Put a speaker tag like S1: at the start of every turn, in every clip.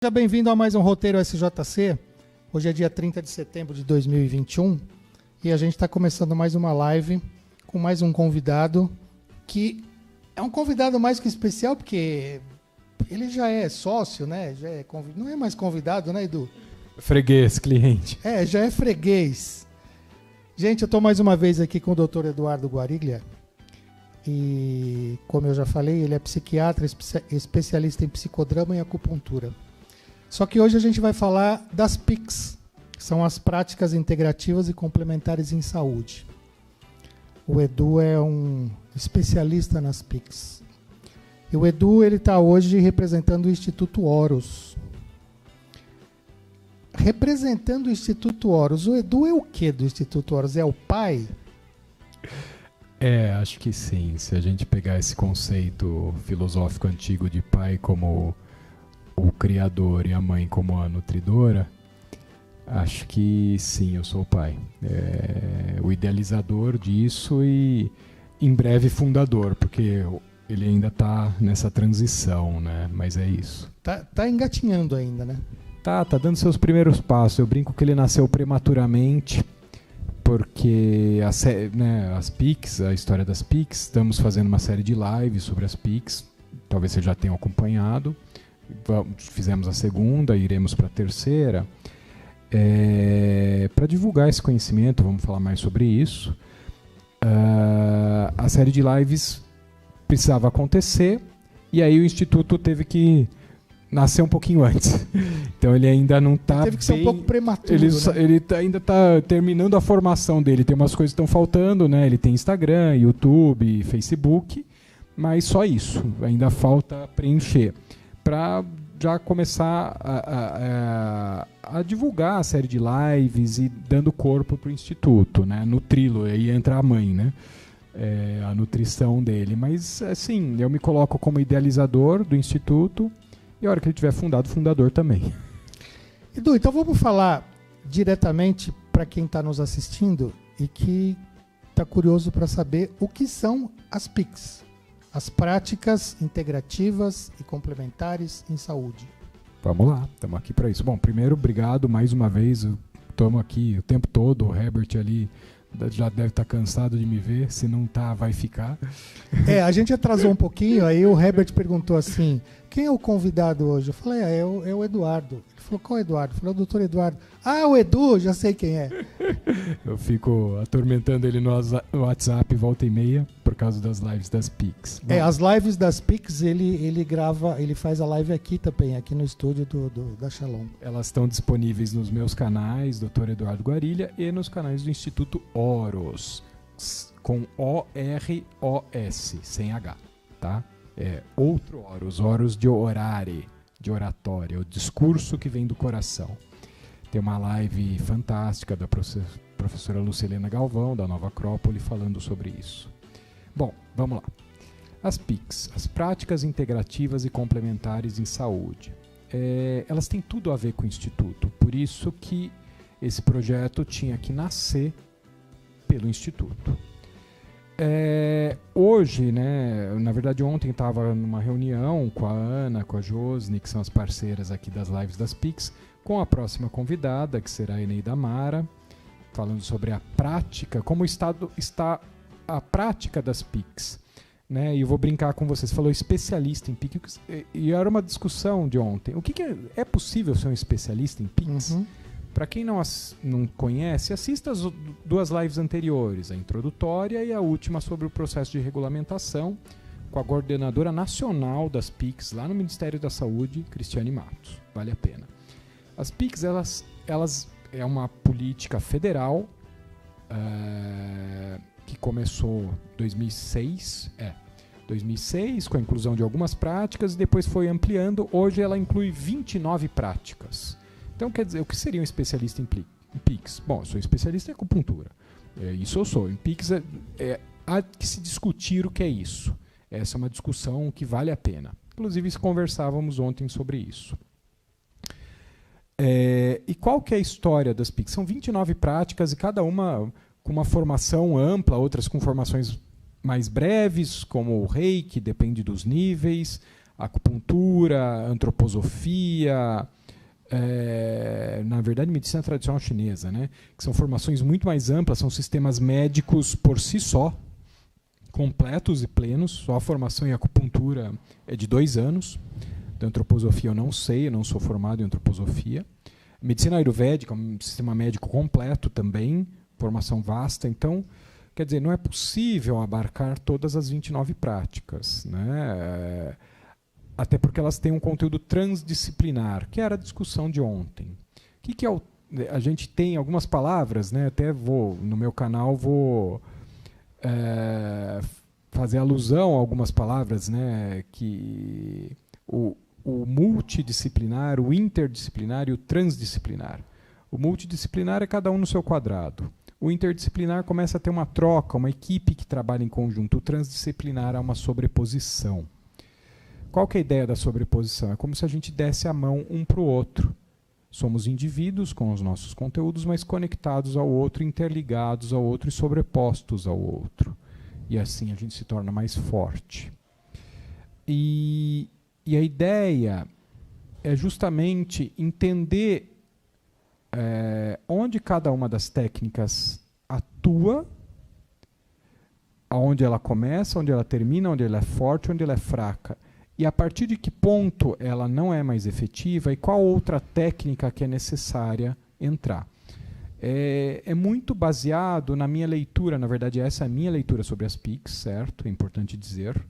S1: Seja bem-vindo a mais um Roteiro SJC. Hoje é dia 30 de setembro de 2021 e a gente está começando mais uma live com mais um convidado que é um convidado mais que especial porque ele já é sócio, né? Não é mais convidado, né, Edu?
S2: Freguês, cliente.
S1: Já é freguês. Gente, eu estou mais uma vez aqui com o Dr. Eduardo Guariglia e, como eu já falei, ele é psiquiatra, especialista em psicodrama e acupuntura. Só que hoje a gente vai falar das PICs, que são as práticas integrativas e complementares em saúde. O Edu é um especialista nas PICs. E o Edu está hoje representando o Instituto Horus. Representando o Horus. O Edu é o que do Instituto Horus? É o pai?
S2: Acho que sim. Se a gente pegar esse conceito filosófico antigo de pai como o criador e a mãe como a nutridora, acho que sim, eu sou o pai. O idealizador disso e em breve fundador, porque ele ainda está nessa transição, né? Mas é isso.
S1: Tá engatinhando ainda, né?
S2: Tá dando seus primeiros passos. Eu brinco que ele nasceu prematuramente, porque as PICs, a história das PICs, estamos fazendo uma série de lives sobre as PICs, talvez vocês já tenham acompanhado. Fizemos a segunda, iremos para a terceira. Para divulgar esse conhecimento, vamos falar mais sobre isso. A série de lives precisava acontecer e aí o Instituto teve que nascer um pouquinho antes. Então ele ainda não está.
S1: Teve que ser um pouco prematuro.
S2: Ele ainda está terminando a formação dele. Tem umas coisas que estão faltando, né? Ele tem Instagram, YouTube, Facebook, mas só isso. Ainda falta preencher para já começar a divulgar a série de lives e dando corpo para o Instituto, né? Nutrilo, aí entra a mãe, né? A nutrição dele. Mas, assim, eu me coloco como idealizador do Instituto e a hora que ele tiver fundador também.
S1: Edu, então vamos falar diretamente para quem está nos assistindo e que está curioso para saber o que são as PICs. As práticas integrativas e complementares em saúde.
S2: Vamos lá, estamos aqui para isso. Bom, primeiro, obrigado mais uma vez. Estamos aqui o tempo todo. O Herbert ali já deve estar cansado de me ver. Se não tá, vai ficar.
S1: A gente atrasou um pouquinho. Aí o Herbert perguntou assim: quem é o convidado hoje? Eu falei: é o Eduardo. Ele falou: qual é o Eduardo? Eu falei: o doutor Eduardo. Ah, o Edu, já sei quem é.
S2: Eu fico atormentando ele no WhatsApp volta e meia por causa das lives das PICs.
S1: As lives das PICs ele grava, ele faz a live aqui também, aqui no estúdio da Shalom.
S2: Elas estão disponíveis nos meus canais, Dr. Eduardo Guariglia, e nos canais do Instituto Horus, com O-R-O-S, sem H, tá? Outro Horus de orare, de oratória, o discurso que vem do coração. Tem uma live fantástica da professora Lucilena Galvão, da Nova Acrópole, falando sobre isso. Bom, vamos lá. As PICs, as práticas integrativas e complementares em saúde. Elas têm tudo a ver com o Instituto, por isso que esse projeto tinha que nascer pelo Instituto. Hoje, né, na verdade ontem estava numa reunião com a Ana, com a Josne, que são as parceiras aqui das lives das PICs, com a próxima convidada, que será a Eneida Mara, falando sobre a prática, como está a prática das PICs. Né? E eu vou brincar com vocês. Você falou especialista em PICs, e era uma discussão de ontem. O que é possível ser um especialista em PICs?
S1: Uhum.
S2: Para quem não conhece, assista as duas lives anteriores, a introdutória e a última sobre o processo de regulamentação, com a coordenadora nacional das PICs, lá no Ministério da Saúde, Cristiane Matos. Vale a pena. As PICs, elas é uma política federal que começou em 2006, com a inclusão de algumas práticas e depois foi ampliando. Hoje ela inclui 29 práticas. Então, quer dizer, o que seria um especialista em PICs? Bom, eu sou especialista em acupuntura. Isso eu sou. Em PICs há que se discutir o que é isso. Essa é uma discussão que vale a pena. Inclusive, conversávamos ontem sobre isso. E qual que é a história das PICs? São 29 práticas e cada uma com uma formação ampla, outras com formações mais breves, como o Reiki, depende dos níveis. acupuntura, antroposofia, na verdade, medicina tradicional chinesa, né? Que são formações muito mais amplas, são sistemas médicos por si só, completos e plenos. Só a formação em acupuntura é de 2 anos. Da antroposofia eu não sei, eu não sou formado em antroposofia. Medicina ayurvédica é um sistema médico completo também, formação vasta. Então, quer dizer, não é possível abarcar todas as 29 práticas, né? Até porque elas têm um conteúdo transdisciplinar, que era a discussão de ontem. O que é a gente tem algumas palavras, né? Até no meu canal fazer alusão a algumas palavras, né? Que o multidisciplinar, o interdisciplinar e o transdisciplinar. O multidisciplinar é cada um no seu quadrado. O interdisciplinar começa a ter uma troca, uma equipe que trabalha em conjunto. O transdisciplinar há uma sobreposição. Qual que é a ideia da sobreposição? É como se a gente desse a mão um para o outro. Somos indivíduos com os nossos conteúdos, mas conectados ao outro, interligados ao outro e sobrepostos ao outro. E assim a gente se torna mais forte. E a ideia é justamente entender onde cada uma das técnicas atua, onde ela começa, onde ela termina, onde ela é forte, onde ela é fraca. E a partir de que ponto ela não é mais efetiva e qual outra técnica que é necessária entrar. É muito baseado na minha leitura, na verdade essa é a minha leitura sobre as PICs, certo? É importante dizer,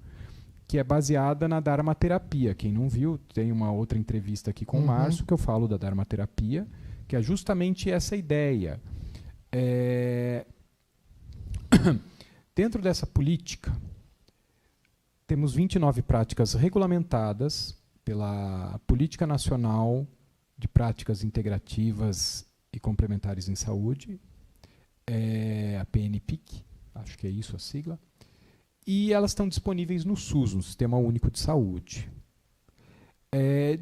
S2: que é baseada na Dharmaterapia. Quem não viu, tem uma outra entrevista aqui com o Márcio, que eu falo da Dharmaterapia, que é justamente essa ideia. Dentro dessa política, temos 29 práticas regulamentadas pela Política Nacional de Práticas Integrativas e Complementares em Saúde, a PNPIC, acho que é isso a sigla, e elas estão disponíveis no SUS, no Sistema Único de Saúde.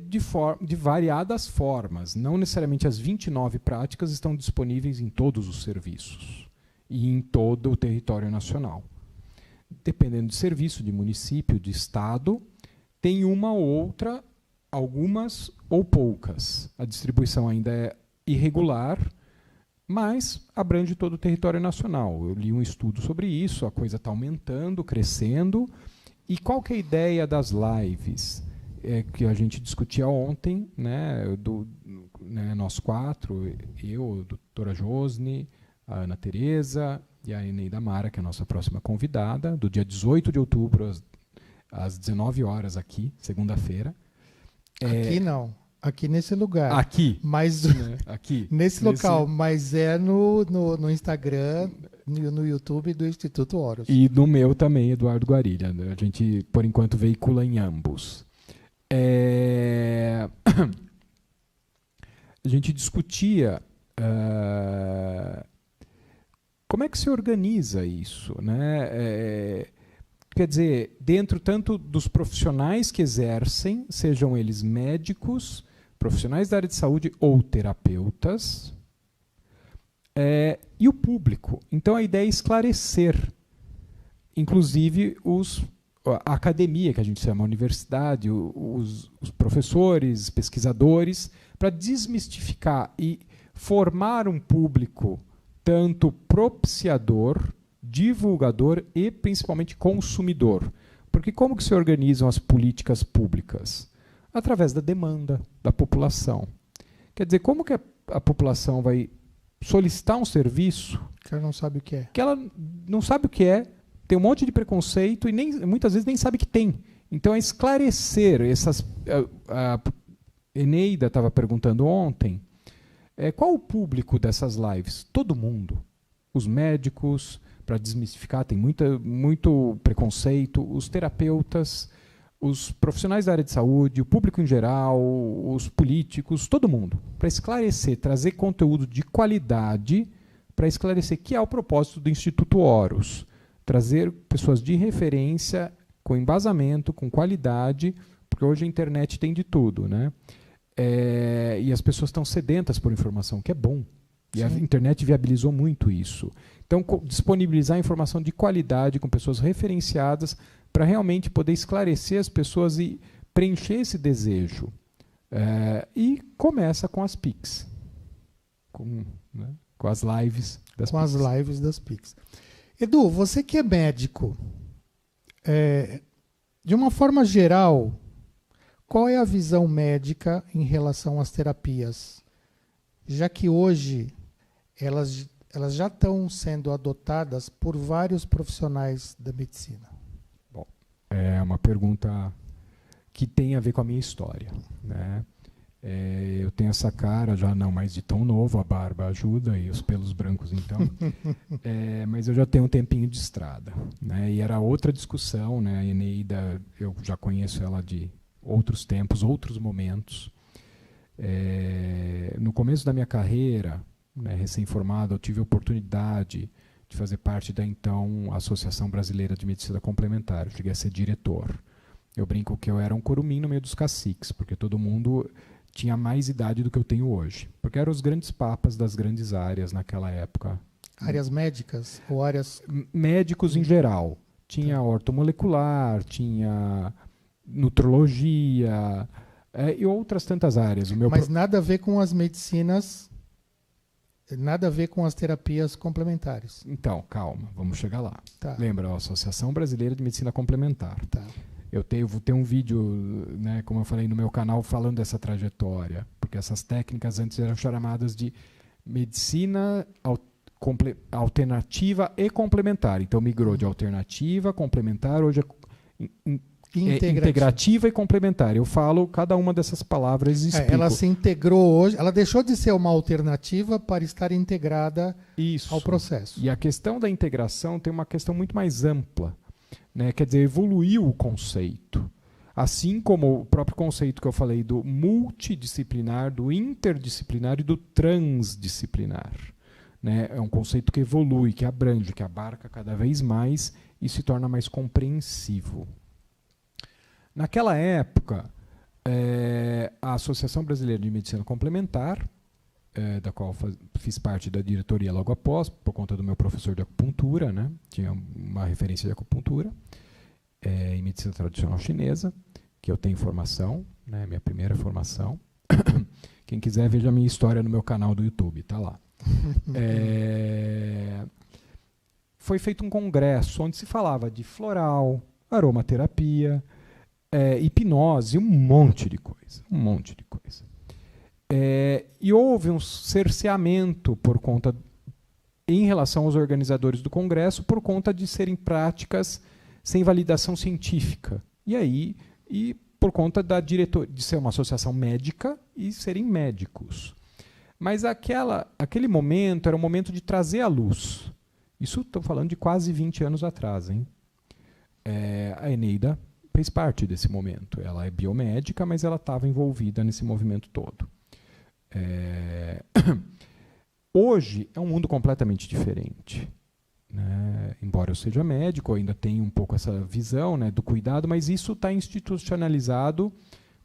S2: De variadas formas, não necessariamente as 29 práticas estão disponíveis em todos os serviços e em todo o território nacional. Dependendo de serviço, de município, de estado, tem uma ou outra, algumas ou poucas. A distribuição ainda é irregular, mas abrange todo o território nacional. Eu li um estudo sobre isso, a coisa está aumentando, crescendo. E qual que é a ideia das lives? Que a gente discutia ontem, né, nós 4, eu, a doutora Josne, a Ana Tereza e a Eneida Mara, que é a nossa próxima convidada, do dia 18 de outubro, às 19 horas aqui, segunda-feira.
S1: Aqui não, aqui nesse lugar.
S2: Aqui.
S1: Mas,
S2: aqui.
S1: Nesse local, mas no Instagram, no YouTube do Instituto Horus.
S2: E no meu também, Eduardo Guarilha. A gente, por enquanto, veicula em ambos. A gente discutia como é que se organiza isso, né? Quer dizer, dentro tanto dos profissionais que exercem, sejam eles médicos, profissionais da área de saúde ou terapeutas, e o público. Então a ideia é esclarecer, inclusive a academia, que a gente chama, a universidade, os professores, pesquisadores, para desmistificar e formar um público tanto propiciador, divulgador e principalmente consumidor. Porque como que se organizam as políticas públicas? Através da demanda da população. Quer dizer, como que a população vai solicitar um serviço
S1: que ela não sabe o que é?
S2: Que ela não sabe o que é, tem um monte de preconceito e muitas vezes nem sabe que tem. Então é esclarecer essas... A Eneida estava perguntando ontem, qual o público dessas lives? Todo mundo. Os médicos, para desmistificar, tem muito preconceito, os terapeutas, os profissionais da área de saúde, o público em geral, os políticos, todo mundo. Para esclarecer, trazer conteúdo de qualidade, para esclarecer que é o propósito do Instituto Horus. Trazer pessoas de referência, com embasamento, com qualidade, porque hoje a internet tem de tudo, né? E as pessoas estão sedentas por informação, que é bom. E a internet viabilizou muito isso. Então, disponibilizar informação de qualidade, com pessoas referenciadas, para realmente poder esclarecer as pessoas e preencher esse desejo. E começa com as PICs. Com as lives das
S1: com
S2: PICs.
S1: as lives das PICs. Edu, você que é médico, de uma forma geral, qual é a visão médica em relação às terapias? Já que hoje elas já estão sendo adotadas por vários profissionais da medicina.
S2: Bom, é uma pergunta que tem a ver com a minha história, né? Eu tenho essa cara já não mais de tão novo, a barba ajuda e os pelos brancos então, mas eu já tenho um tempinho de estrada, né? E era outra discussão, né? A Eneida, eu já conheço ela de outros tempos, outros momentos. No começo da minha carreira, né, recém-formado, eu tive a oportunidade de fazer parte da então Associação Brasileira de Medicina Complementar. Eu cheguei a ser diretor. Eu brinco que eu era um curumim no meio dos caciques, porque todo mundo tinha mais idade do que eu tenho hoje. Porque eram os grandes papas das grandes áreas naquela época.
S1: Áreas médicas ou áreas...
S2: Médicos em geral. Tinha ortomolecular, tinha nutrologia e outras tantas áreas.
S1: Mas nada a ver com as medicinas, nada a ver com as terapias complementares.
S2: Então, calma, vamos chegar lá.
S1: Tá.
S2: Lembra, a Associação Brasileira de Medicina Complementar.
S1: Tá.
S2: Eu vou ter um vídeo, né, como eu falei no meu canal, falando dessa trajetória, porque essas técnicas antes eram chamadas de medicina alternativa e complementar. Então migrou de alternativa, complementar, hoje é integrativa e complementar. Eu falo cada uma dessas palavras e explico.
S1: Ela se integrou hoje, ela deixou de ser uma alternativa para estar integrada ao processo.
S2: E a questão da integração tem uma questão muito mais ampla. Né? Quer dizer, evoluiu o conceito. Assim como o próprio conceito que eu falei do multidisciplinar, do interdisciplinar e do transdisciplinar. Né? É um conceito que evolui, que abrange, que abarca cada vez mais e se torna mais compreensivo. Naquela época, a Associação Brasileira de Medicina Complementar, da qual fiz parte da diretoria logo após, por conta do meu professor de acupuntura, né? Tinha uma referência de acupuntura em medicina tradicional chinesa, que eu tenho formação, né? Minha primeira formação. Quem quiser, veja a minha história no meu canal do YouTube, está lá. Foi feito um congresso onde se falava de floral, aromaterapia, hipnose, um monte de coisa. E houve um cerceamento por conta, em relação aos organizadores do congresso, por conta de serem práticas sem validação científica. E por conta de ser uma associação médica e serem médicos. Mas aquele momento era um momento de trazer à luz. Isso estou falando de quase 20 anos atrás, hein? A Eneida fez parte desse momento. Ela é biomédica, mas ela estava envolvida nesse movimento todo. Hoje é um mundo completamente diferente. Né? Embora eu seja médico, eu ainda tenho um pouco essa visão, né, do cuidado, mas isso está institucionalizado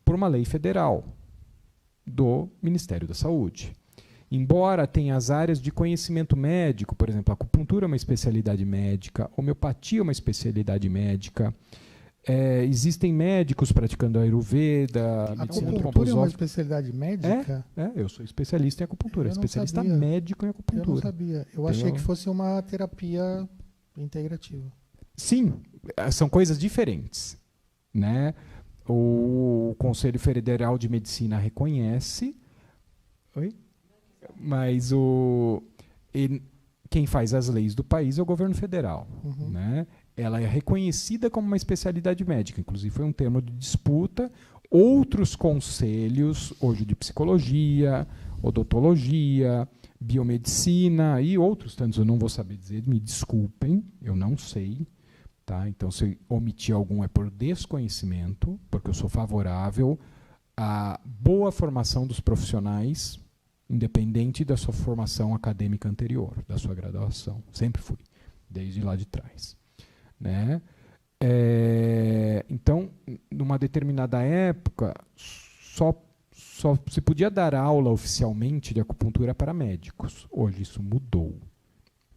S2: por uma lei federal do Ministério da Saúde. Embora tenha as áreas de conhecimento médico, por exemplo, a acupuntura é uma especialidade médica, a homeopatia é uma especialidade médica, existem médicos praticando Ayurveda, medicina
S1: antroposófica. A acupuntura é uma especialidade médica?
S2: Eu sou especialista em acupuntura, especialista médico em acupuntura. Eu
S1: não sabia. Eu achei que fosse uma terapia integrativa.
S2: Sim, são coisas diferentes. Né? O Conselho Federal de Medicina reconhece, mas quem faz as leis do país é o governo federal.
S1: Uhum.
S2: Né? Ela é reconhecida como uma especialidade médica, inclusive foi um termo de disputa. Outros conselhos, hoje de psicologia, odontologia, biomedicina e outros tantos, eu não vou saber dizer, me desculpem, eu não sei. Tá? Então, se omitir algum é por desconhecimento, porque eu sou favorável à boa formação dos profissionais, independente da sua formação acadêmica anterior, da sua graduação. Sempre fui, desde lá de trás. Né? Então, numa determinada época, só se podia dar aula oficialmente de acupuntura para médicos. Hoje isso mudou.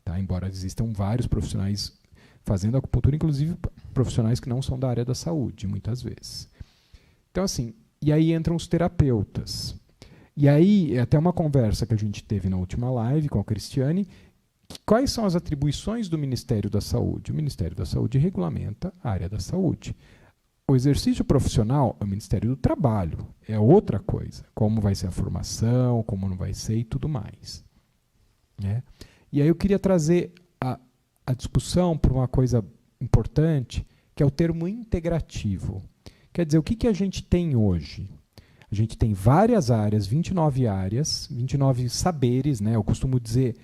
S2: Tá? Embora existam vários profissionais fazendo acupuntura, inclusive profissionais que não são da área da saúde, muitas vezes. Então, assim, e aí entram os terapeutas. E aí, é até uma conversa que a gente teve na última live com a Cristiane, quais são as atribuições do Ministério da Saúde? O Ministério da Saúde regulamenta a área da saúde. O exercício profissional é o Ministério do Trabalho, é outra coisa. Como vai ser a formação, como não vai ser e tudo mais. Né? E aí eu queria trazer a discussão para uma coisa importante, que é o termo integrativo. Quer dizer, o que a gente tem hoje? A gente tem várias áreas, 29 áreas, 29 saberes, né? Eu costumo dizer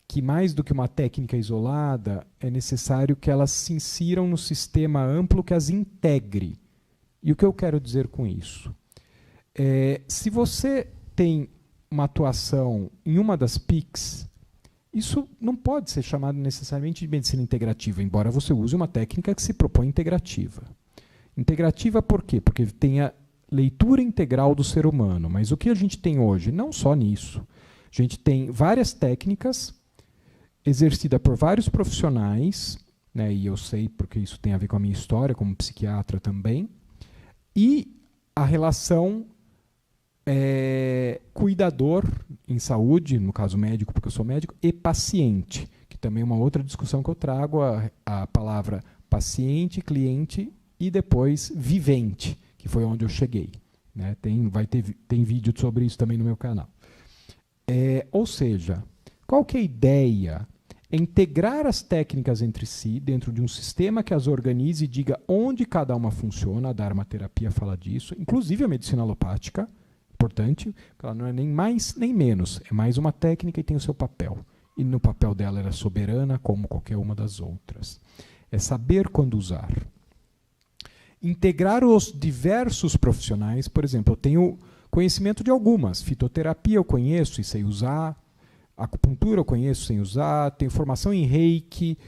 S2: que mais do que uma técnica isolada, é necessário que elas se insiram no sistema amplo que as integre. E o que eu quero dizer com isso? Se você tem uma atuação em uma das PICs, isso não pode ser chamado necessariamente de medicina integrativa, embora você use uma técnica que se propõe integrativa. Integrativa por quê? Porque tem a leitura integral do ser humano. Mas o que a gente tem hoje? Não só nisso. A gente tem várias técnicas exercidas por vários profissionais, né, e eu sei porque isso tem a ver com a minha história como psiquiatra também, e a relação cuidador em saúde, no caso médico, porque eu sou médico, e paciente, que também é uma outra discussão que eu trago, a palavra paciente, cliente e depois vivente, que foi onde eu cheguei. Né? Tem vídeo sobre isso também no meu canal. Ou seja, qual que é a ideia? É integrar as técnicas entre si, dentro de um sistema que as organize e diga onde cada uma funciona. A Dharmaterapia fala disso, inclusive a medicina alopática, importante, ela não é nem mais nem menos, é mais uma técnica e tem o seu papel. E no papel dela ela é soberana, como qualquer uma das outras. É saber quando usar. Integrar os diversos profissionais, por exemplo, eu tenho conhecimento de algumas. Fitoterapia eu conheço e sei usar. Acupuntura eu conheço sem usar. Tenho formação em Reiki.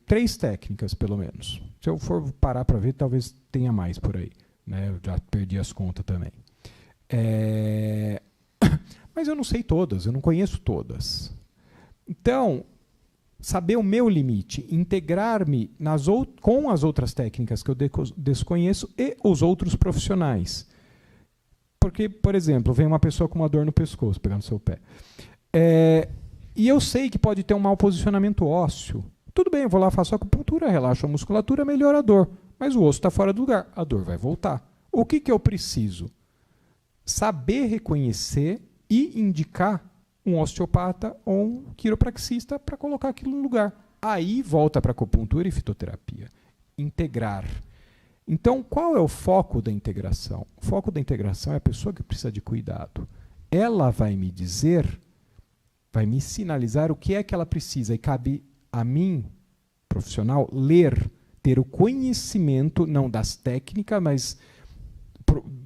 S2: 3 técnicas, pelo menos. Se eu for parar para ver, talvez tenha mais por aí. Né? Eu já perdi as contas também. Mas eu não sei todas, eu não conheço todas. Então, saber o meu limite, integrar-me com as outras técnicas que eu desconheço e os outros profissionais. Porque, por exemplo, vem uma pessoa com uma dor no pescoço, pegando seu pé. E eu sei que pode ter um mau posicionamento ósseo. Tudo bem, eu vou lá, faço acupuntura, relaxo a musculatura, melhora a dor. Mas o osso está fora do lugar, a dor vai voltar. O que eu preciso? Saber reconhecer e indicar um osteopata ou um quiropraxista para colocar aquilo no lugar. Aí volta para a acupuntura e fitoterapia. Integrar. Então, qual é o foco da integração? O foco da integração é a pessoa que precisa de cuidado. Ela vai me dizer, vai me sinalizar o que é que ela precisa. E cabe a mim, profissional, ler, ter o conhecimento, não das técnicas, mas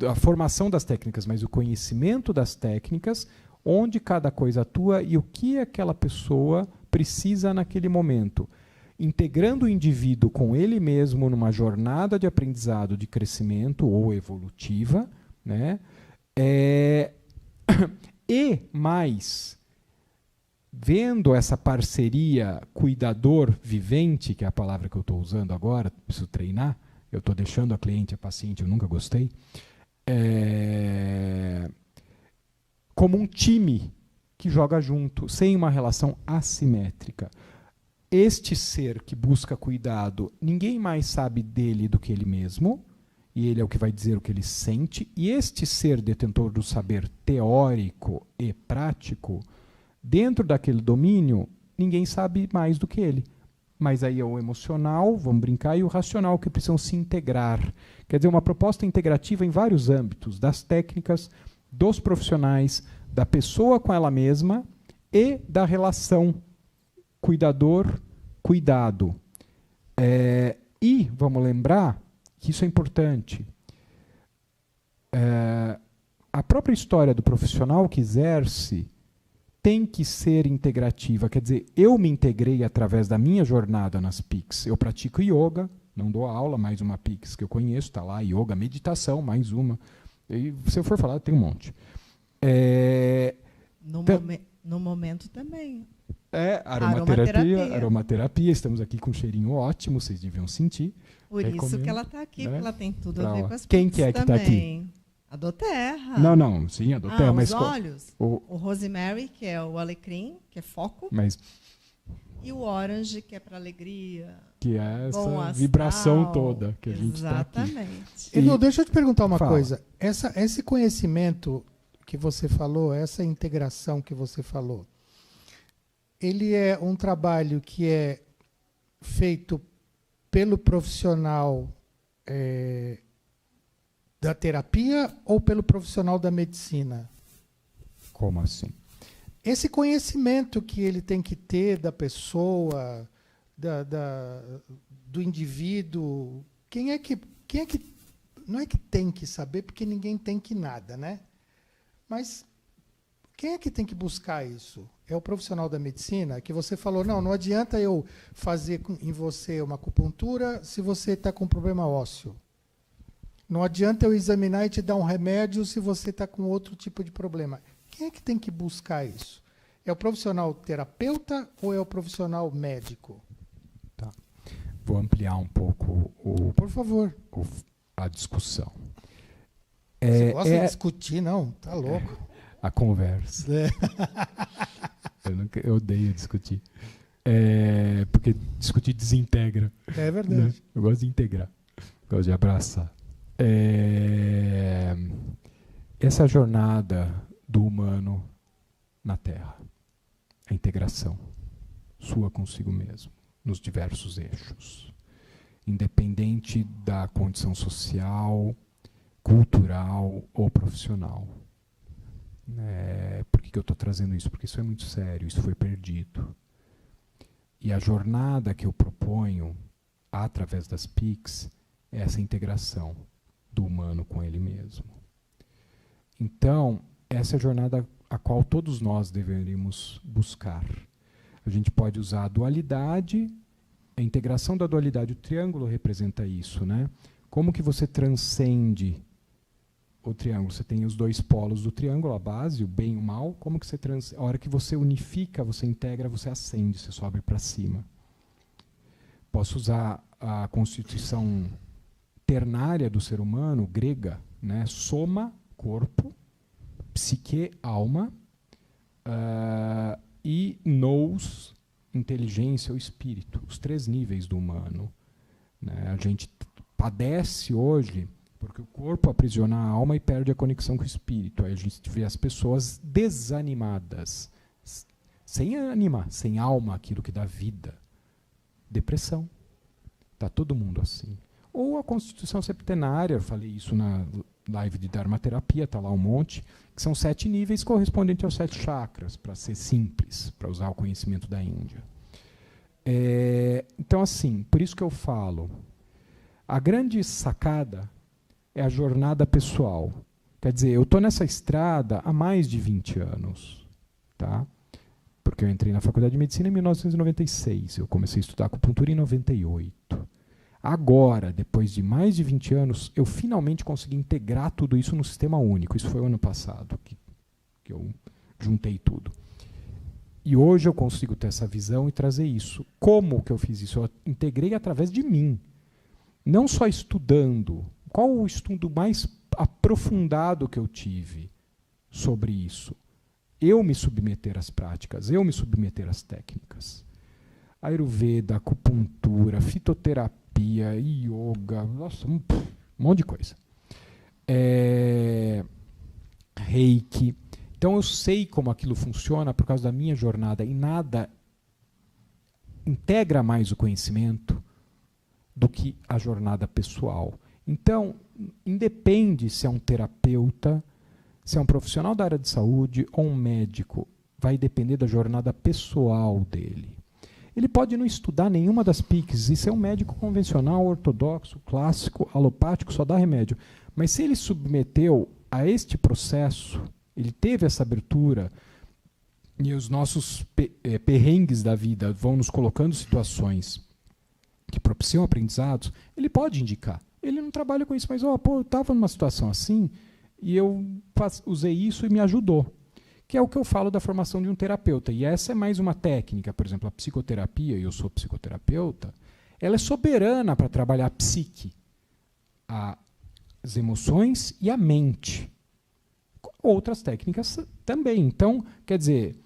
S2: a formação das técnicas, mas o conhecimento das técnicas, onde cada coisa atua e o que aquela pessoa precisa naquele momento. Integrando o indivíduo com ele mesmo numa jornada de aprendizado, de crescimento ou evolutiva, né? E mais, vendo essa parceria cuidador-vivente, que é a palavra que eu estou usando agora, preciso treinar, eu estou deixando a cliente, a paciente, eu nunca gostei, como um time que joga junto, sem uma relação assimétrica. Este ser que busca cuidado, ninguém mais sabe dele do que ele mesmo, e ele é o que vai dizer o que ele sente, e este ser detentor do saber teórico e prático, dentro daquele domínio, ninguém sabe mais do que ele. Mas aí é o emocional, vamos brincar, e o racional que precisam se integrar. Quer dizer, uma proposta integrativa em vários âmbitos, das técnicas, dos profissionais, da pessoa com ela mesma e da relação cuidador-cuidado. E vamos lembrar que isso é importante. A própria história do profissional que exerce tem que ser integrativa. Quer dizer, eu me integrei através da minha jornada nas PICs. Eu pratico yoga, não dou aula, mais uma PICs que eu conheço, está lá, yoga, meditação, mais uma. E se eu for falar, tem um monte.
S3: No momento também.
S2: Aromaterapia, estamos aqui com um cheirinho ótimo, vocês deviam sentir.
S3: Por isso
S2: Recomendo,
S3: que ela está aqui,
S2: né?
S3: porque ela tem tudo
S2: Pra
S3: a ver
S2: lá.
S3: com as
S2: Quem
S3: Pix
S2: que é que tá
S3: também. A Doterra.
S2: Não, sim, a Doterra, mas
S3: os olhos. O Rosemary, que é o alecrim, que é foco.
S2: mas
S3: E o orange, que é para alegria.
S2: que é
S3: Bom
S2: essa
S3: astral.
S2: vibração toda que a gente está aqui.
S3: Exatamente.
S1: Edu, deixa eu te perguntar uma
S2: Fala.
S1: coisa. Esse conhecimento que você falou, essa integração que você falou, ele é um trabalho que é feito pelo profissional da terapia ou pelo profissional da medicina?
S2: Como assim?
S1: Esse conhecimento que ele tem que ter da pessoa, do indivíduo, quem é que não é que tem que saber, porque ninguém tem que nada, né? Mas quem é que tem que buscar isso? É o profissional da medicina? Que você falou, não adianta eu fazer em você uma acupuntura se você está com problema ósseo. Não adianta eu examinar e te dar um remédio se você está com outro tipo de problema. Quem é que tem que buscar isso? É o profissional terapeuta ou é o profissional médico?
S2: Tá. Vou ampliar um pouco
S1: Por favor.
S2: a discussão.
S1: Você gosta de discutir, não? Tá louco.
S2: A conversa. Eu odeio discutir. Porque discutir desintegra.
S1: É verdade.
S2: Né? Eu gosto de integrar. Gosto de abraçar. Essa jornada do humano na Terra, a integração sua consigo mesmo, nos diversos eixos, independente da condição social, cultural ou profissional. Por que eu estou trazendo isso? Porque isso é muito sério, isso foi perdido. E a jornada que eu proponho, através das PICs, é essa integração do humano com ele mesmo. Então, essa é a jornada a qual todos nós deveríamos buscar. A gente pode usar a dualidade, a integração da dualidade, o triângulo representa isso, né? Como que você transcende o triângulo? Você tem os dois polos do triângulo, a base, o bem e o mal. Como que você a hora que você unifica, você integra, você ascende, você sobe para cima. Posso usar a constituição ternária do ser humano, grega, né? Soma, corpo, psique, alma, e nous, inteligência ou espírito, os 3 níveis do humano. Né? A gente padece hoje porque o corpo aprisiona a alma e perde a conexão com o espírito. Aí a gente vê as pessoas desanimadas, sem ânima, sem alma, aquilo que dá vida. Depressão. Está todo mundo assim. Ou a constituição septenária, eu falei isso na live de Dharmaterapia, está lá um monte, que são 7 níveis correspondentes aos 7 chakras, para ser simples, para usar o conhecimento da Índia. Então, assim, por isso que eu falo, a grande sacada é a jornada pessoal. Quer dizer, eu estou nessa estrada há mais de 20 anos, tá? Porque eu entrei na Faculdade de Medicina em 1996, eu comecei a estudar acupuntura em 98. Agora, depois de mais de 20 anos, eu finalmente consegui integrar tudo isso no sistema único. Isso foi o ano passado que eu juntei tudo. E hoje eu consigo ter essa visão e trazer isso. Como que eu fiz isso? Eu integrei através de mim. Não só estudando. Qual o estudo mais aprofundado que eu tive sobre isso? Eu me submeter às práticas, eu me submeter às técnicas. Ayurveda, acupuntura, fitoterapia, yoga, nossa, um monte de coisa. Reiki. Então eu sei como aquilo funciona por causa da minha jornada e nada integra mais o conhecimento do que a jornada pessoal. Então, independe se é um terapeuta, se é um profissional da área de saúde ou um médico, vai depender da jornada pessoal dele. Ele pode não estudar nenhuma das PICs e ser um médico convencional, ortodoxo, clássico, alopático, só dá remédio. Mas se ele submeteu a este processo, ele teve essa abertura, e os nossos perrengues da vida vão nos colocando situações que propiciam aprendizados, ele pode indicar. Ele não trabalha com isso, mas eu estava numa situação assim e eu usei isso e me ajudou. Que é o que eu falo da formação de um terapeuta. E essa é mais uma técnica, por exemplo, a psicoterapia, e eu sou psicoterapeuta, ela é soberana para trabalhar a psique, as emoções e a mente. Outras técnicas também. Então, quer dizer,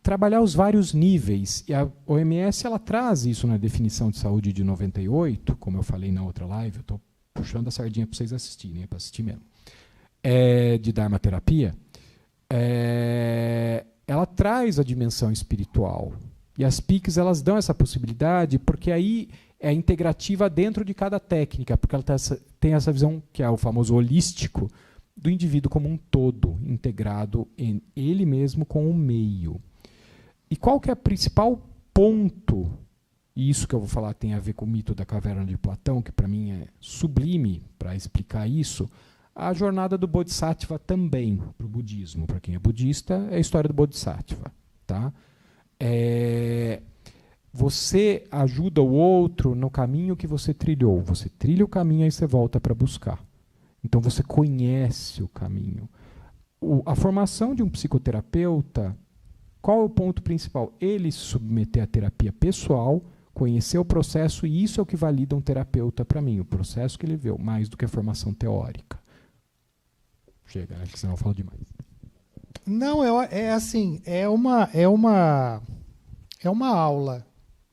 S2: trabalhar os vários níveis. E a OMS ela traz isso na definição de saúde de 98, como eu falei na outra live, eu estou puxando a sardinha para vocês assistirem, para assistir mesmo, de Dharma-terapia. Ela traz a dimensão espiritual. E as PICs elas dão essa possibilidade, porque aí é integrativa dentro de cada técnica, porque ela tem essa visão, que é o famoso holístico, do indivíduo como um todo, integrado em ele mesmo com o meio. E qual que é o principal ponto, e isso que eu vou falar tem a ver com o mito da caverna de Platão, que para mim é sublime para explicar isso, a jornada do Bodhisattva também, para o budismo. Para quem é budista, é a história do Bodhisattva. Tá? Você ajuda o outro no caminho que você trilhou. Você trilha o caminho e você volta para buscar. Então você conhece o caminho. A formação de um psicoterapeuta, qual é o ponto principal? Ele se submeter à terapia pessoal, conhecer o processo, e isso é o que valida um terapeuta para mim, o processo que ele vê, mais do que a formação teórica. Chega, né? Que senão eu falo demais.
S1: Não, assim, é uma aula,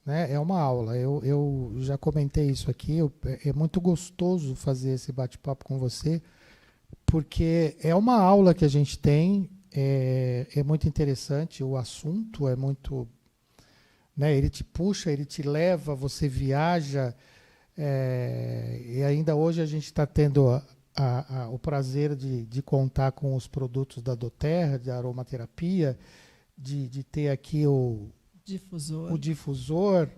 S1: né? É uma aula. Eu já comentei isso aqui. É muito gostoso fazer esse bate-papo com você, porque é uma aula que a gente tem. É muito interessante. O assunto é muito, né? Ele te puxa, ele te leva, você viaja. E ainda hoje a gente está tendo o prazer de contar com os produtos da doTERRA, de aromaterapia, de ter aqui o difusor.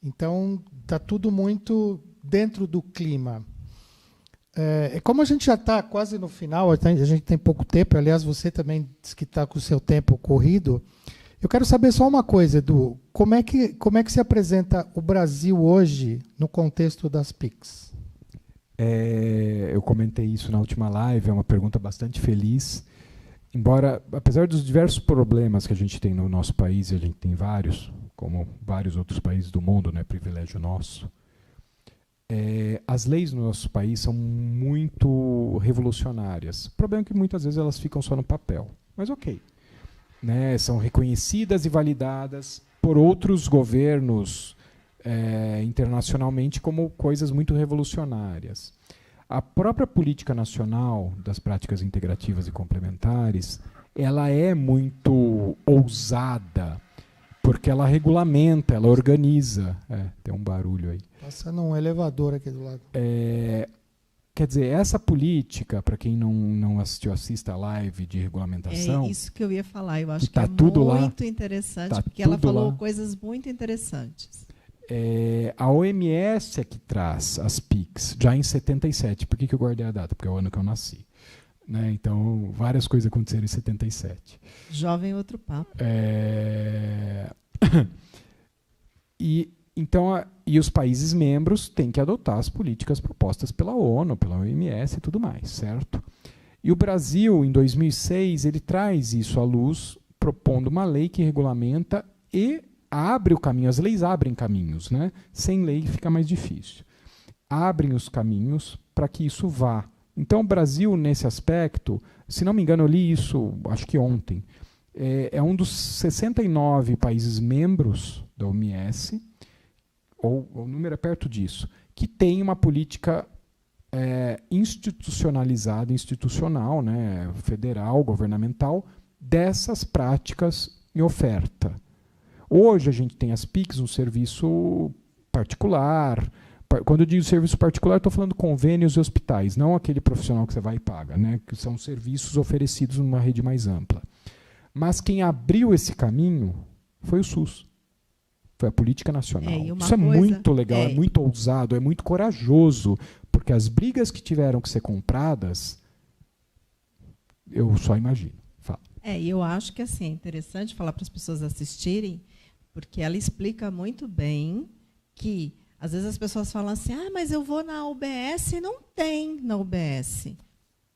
S1: Então, está tudo muito dentro do clima. Como a gente já está quase no final, a gente tem pouco tempo, aliás, você também disse que está com o seu tempo corrido. Eu quero saber só uma coisa, Edu. Como é que se apresenta o Brasil hoje no contexto das PICs?
S2: Eu comentei isso na última live, é uma pergunta bastante feliz. Embora, apesar dos diversos problemas que a gente tem no nosso país, e a gente tem vários, como vários outros países do mundo, né, privilégio nosso, as leis no nosso país são muito revolucionárias. O problema é que muitas vezes elas ficam só no papel. Mas ok. Né, são reconhecidas e validadas por outros governos internacionalmente como coisas muito revolucionárias. A própria política nacional das práticas integrativas e complementares, ela é muito ousada, porque ela regulamenta, ela organiza. Tem um barulho aí.
S1: Passando um elevador aqui do lado.
S2: Quer dizer, essa política, para quem não assistiu, assista a live de regulamentação.
S3: É isso que eu ia falar. Eu acho que
S2: tá
S3: é
S2: tudo
S3: muito
S2: lá,
S3: interessante,
S2: tá
S3: porque ela falou
S2: lá.
S3: coisas muito interessantes.
S2: A OMS é que traz as PICs, já em 77. Por que eu guardei a data? Porque é o ano que eu nasci. Né? Então, várias coisas aconteceram em 77.
S3: Jovem, outro papo.
S2: E os países membros têm que adotar as políticas propostas pela ONU, pela OMS e tudo mais, certo? E o Brasil, em 2006, ele traz isso à luz, propondo uma lei que regulamenta e abre o caminho. As leis abrem caminhos, né? Sem lei fica mais difícil. Abrem os caminhos para que isso vá. Então, o Brasil, nesse aspecto, se não me engano, eu li isso, acho que ontem, é um dos 69 países membros da OMS, ou o número é perto disso, que tem uma política institucional, né, federal, governamental, dessas práticas em oferta. Hoje a gente tem as PICs, um serviço particular. Quando eu digo serviço particular, estou falando convênios e hospitais, não aquele profissional que você vai e paga, né, que são serviços oferecidos numa rede mais ampla. Mas quem abriu esse caminho foi o SUS. Foi a política nacional. Isso é muito legal, é muito ousado, é muito corajoso, porque as brigas que tiveram que ser compradas, eu só imagino. Fala.
S3: E eu acho que assim, é interessante falar para as pessoas assistirem, porque ela explica muito bem que, às vezes as pessoas falam assim, mas eu vou na UBS e não tem na UBS.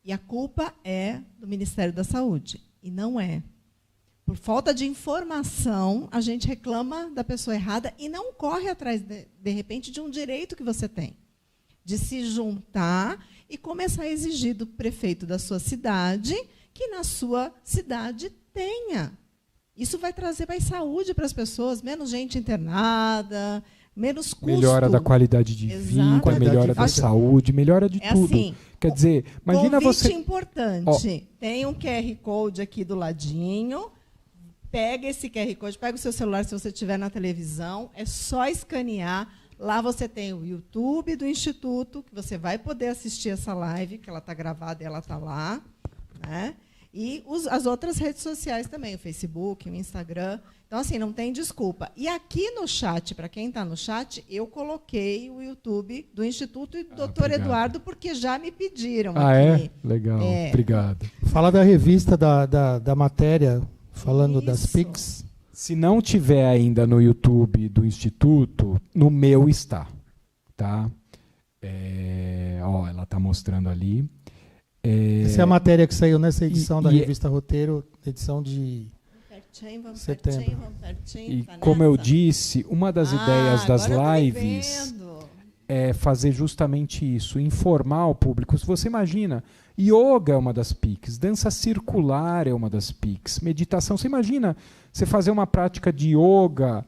S3: E a culpa é do Ministério da Saúde. E não é. por falta de informação, a gente reclama da pessoa errada e não corre atrás, de repente, de um direito que você tem. De se juntar e começar a exigir do prefeito da sua cidade que na sua cidade tenha. Isso vai trazer mais saúde para as pessoas, menos gente internada, menos custo.
S2: Melhora da qualidade de vida, melhora da saúde, melhora de tudo.
S3: Assim,
S2: quer dizer, imagina você...
S3: importante, tem um QR Code aqui do ladinho, pega esse QR Code, pega o seu celular se você estiver na televisão, é só escanear. Lá você tem o YouTube do Instituto, que você vai poder assistir essa live, que ela está gravada e ela está lá. Né? E as outras redes sociais também, o Facebook, o Instagram. Então, assim, não tem desculpa. E aqui no chat, para quem está no chat, eu coloquei o YouTube do Instituto e do Dr. Eduardo, porque já me pediram aqui.
S2: É? Legal, obrigado.
S1: Fala da revista, da matéria, falando das PICs.
S2: Se não tiver ainda no YouTube do Instituto, no meu está. Tá? Ela está mostrando ali.
S1: Essa é a matéria que saiu nessa edição da revista Roteiro, edição de setembro.
S2: E como eu disse, uma das ideias das lives é fazer justamente isso, informar o público. Se você imagina, yoga é uma das PICs, dança circular é uma das PICs, meditação. Você imagina você fazer uma prática de yoga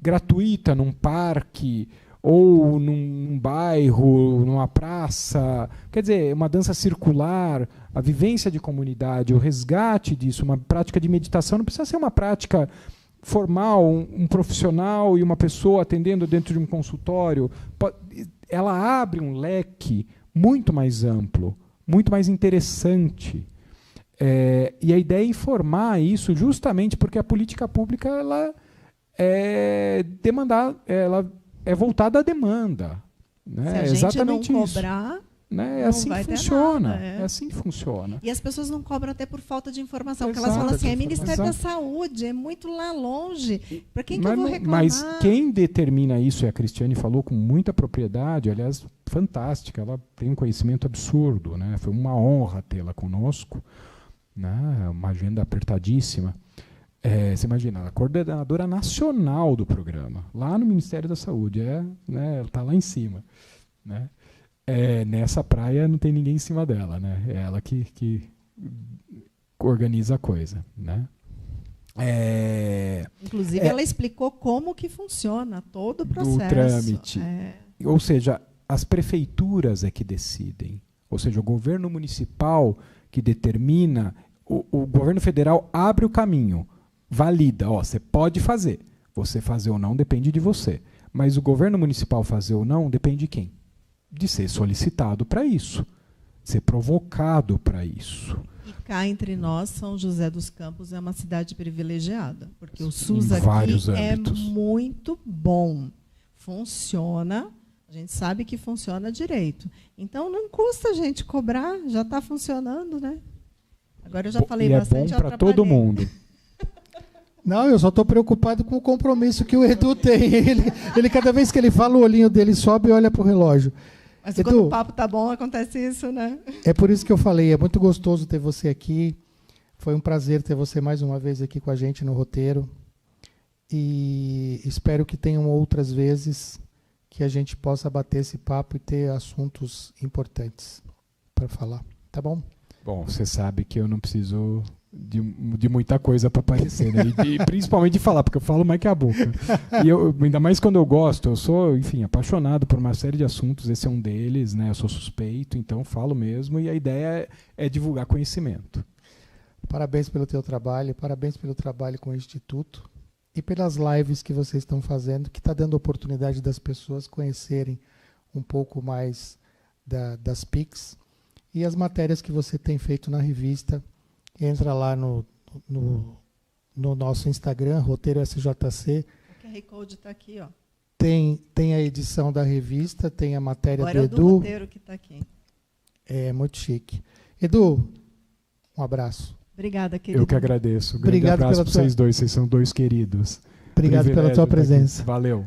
S2: gratuita num parque ou num bairro, numa praça, quer dizer, uma dança circular, a vivência de comunidade, o resgate disso, uma prática de meditação, não precisa ser uma prática formal, um profissional e uma pessoa atendendo dentro de um consultório. Ela abre um leque muito mais amplo, muito mais interessante. E a ideia é informar isso justamente porque a política pública ela é voltada à demanda. Né?
S3: Se a gente exatamente não cobrar,
S2: né? É assim que funciona. É assim que funciona.
S3: E as pessoas não cobram até por falta de informação. Porque elas falam assim, é Ministério da Saúde, é muito lá longe. Para quem que eu vou reclamar?
S2: Mas quem determina isso, e a Cristiane falou com muita propriedade, aliás, fantástica, ela tem um conhecimento absurdo. Né? Foi uma honra tê-la conosco. Né? Uma agenda apertadíssima. Você imagina, ela é a coordenadora nacional do programa, lá no Ministério da Saúde, né, ela está lá em cima. Né? Nessa praia não tem ninguém em cima dela, né? É ela que organiza a coisa. Né?
S3: Inclusive, ela explicou como que funciona todo o processo.
S2: Do trâmite. Ou seja, as prefeituras é que decidem. Ou seja, o governo municipal que determina, o governo federal abre o caminho, valida, você pode fazer. Você fazer ou não depende de você. Mas o governo municipal fazer ou não depende de quem? De ser solicitado para isso, ser provocado para isso.
S3: E cá entre nós, São José dos Campos é uma cidade privilegiada, porque o SUS aqui é muito bom. Funciona, a gente sabe que funciona direito. Então, não custa a gente cobrar, já está funcionando, né? Agora eu já falei bastante.
S2: É bom para todo mundo.
S1: Não, eu só estou preocupado com o compromisso que o Edu tem. Ele cada vez que ele fala, o olhinho dele sobe e olha para o relógio.
S3: Mas Edu, quando o papo tá bom, acontece isso, né?
S1: É por isso que eu falei, é muito gostoso ter você aqui. Foi um prazer ter você mais uma vez aqui com a gente no Roteiro. E espero que tenham outras vezes que a gente possa bater esse papo e ter assuntos importantes para falar. Tá bom?
S2: Bom, você sabe que eu não preciso de muita coisa para aparecer, né? E principalmente de falar, porque eu falo mais que a boca. E ainda mais quando eu gosto, eu sou, enfim, apaixonado por uma série de assuntos, esse é um deles, né? Eu sou suspeito, então falo mesmo, e a ideia é divulgar conhecimento.
S1: Parabéns pelo teu trabalho, parabéns pelo trabalho com o Instituto e pelas lives que vocês estão fazendo, que está dando oportunidade das pessoas conhecerem um pouco mais das PICs e as matérias que você tem feito na revista. Entra lá no nosso Instagram, Roteiro SJC.
S3: O QR Code está aqui, ó.
S1: Tem a edição da revista, tem a matéria
S3: agora
S1: do Edu.
S3: É o do Roteiro que está aqui.
S1: É muito chique. Edu, um abraço.
S3: Obrigada, querido.
S2: Eu que agradeço.
S1: Obrigado
S2: grande abraço
S1: pela
S2: para vocês dois, vocês são dois queridos.
S1: Obrigado pela tua presença.
S2: Valeu.